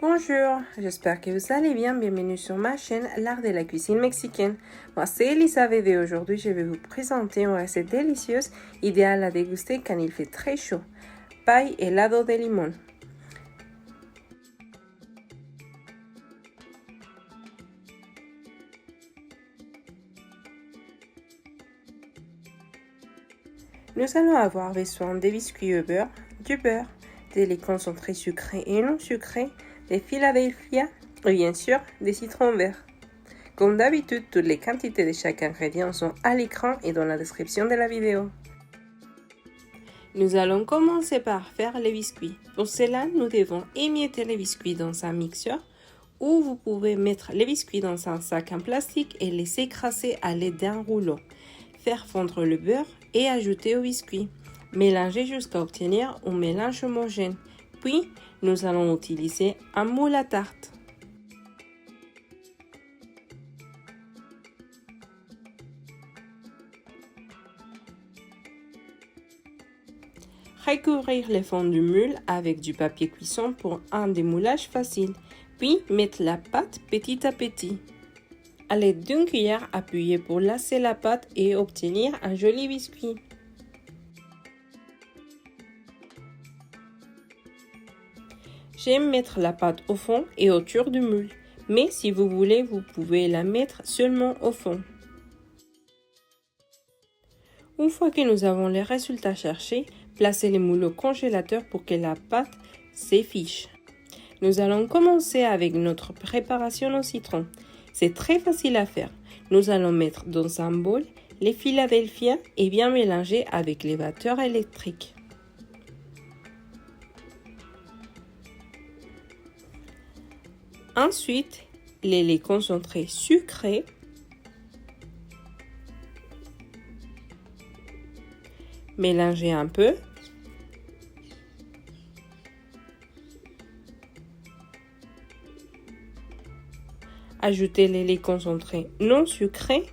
Bonjour, j'espère que vous allez bien. Bienvenue sur ma chaîne L'Art de la cuisine mexicaine. Moi c'est Elisabeth et aujourd'hui je vais vous présenter une recette délicieuse, idéale à déguster quand il fait très chaud. Pay helado de limón. Nous allons avoir besoin de biscuits au beurre, du beurre, de lait concentré sucré et non sucré, de Philadelphia et bien sûr des citrons verts. Comme d'habitude, toutes les quantités de chaque ingrédient sont à l'écran et dans la description de la vidéo. Nous allons commencer par faire les biscuits. Pour cela, nous devons émietter les biscuits dans un mixeur ou vous pouvez mettre les biscuits dans un sac en plastique et les écraser à l'aide d'un rouleau. Faire fondre le beurre et ajouter au biscuit. Mélanger jusqu'à obtenir un mélange homogène. Puis, nous allons utiliser un moule à tarte. Recouvrir le fond du moule avec du papier cuisson pour un démoulage facile. Puis, mettre la pâte petit à petit. À l'aide d'une cuillère, appuyez pour lasser la pâte et obtenir un joli biscuit. J'aime mettre la pâte au fond et autour du moule, mais si vous voulez, vous pouvez la mettre seulement au fond. Une fois que nous avons les résultats cherchés, placez les moules au congélateur pour que la pâte s'effiche. Nous allons commencer avec notre préparation au citron. C'est très facile à faire. Nous allons mettre dans un bol les Philadelphia et bien mélanger avec les batteurs électriques. Ensuite, les laits concentrés sucrés. Mélangez un peu. Ajoutez les laits concentrés non sucrés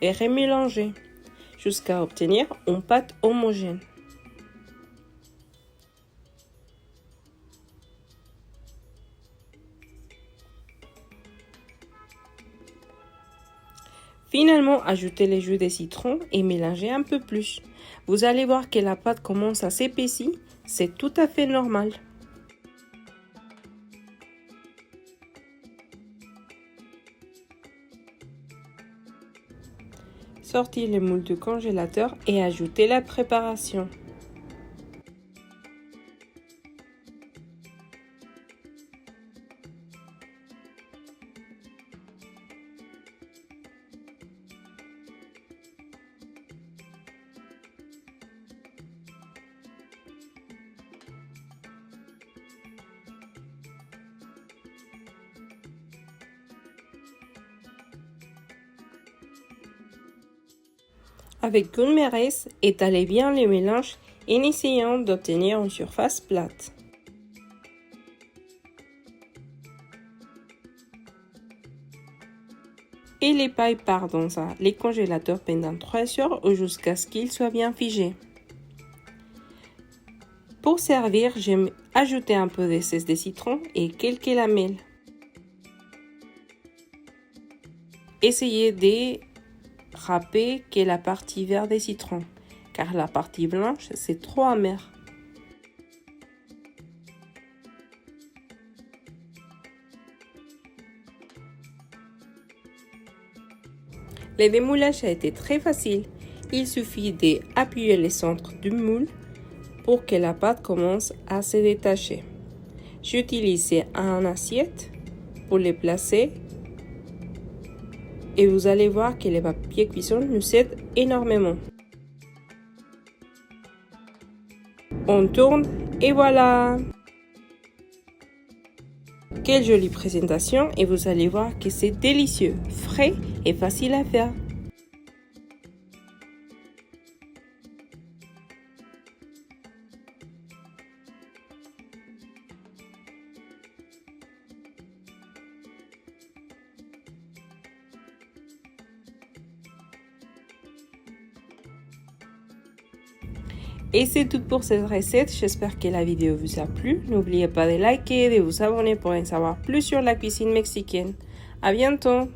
et remélangez jusqu'à obtenir une pâte homogène. Finalement, ajoutez les jus de citron et mélangez un peu plus. Vous allez voir que la pâte commence à s'épaissir, c'est tout à fait normal. Sortez le moule du congélateur et ajoutez la préparation. Avec une méresse, étalez bien le mélange en essayant d'obtenir une surface plate. Et les pailles partent dans les congélateurs pendant 3 heures ou jusqu'à ce qu'ils soient bien figés. Pour servir, j'aime ajouter un peu d'essence de citron et quelques lamelles. Essayez de râper que la partie verte des citrons, car la partie blanche, c'est trop amer. Le démoulage a été très facile. Il suffit d'appuyer le centre du moule pour que la pâte commence à se détacher. J'utilise une assiette pour les placer et vous allez voir que le papier cuisson nous aide énormément. On tourne et voilà! Quelle jolie présentation et vous allez voir que c'est délicieux, frais et facile à faire. Et c'est tout pour cette recette, j'espère que la vidéo vous a plu. N'oubliez pas de liker et de vous abonner pour en savoir plus sur la cuisine mexicaine. À bientôt!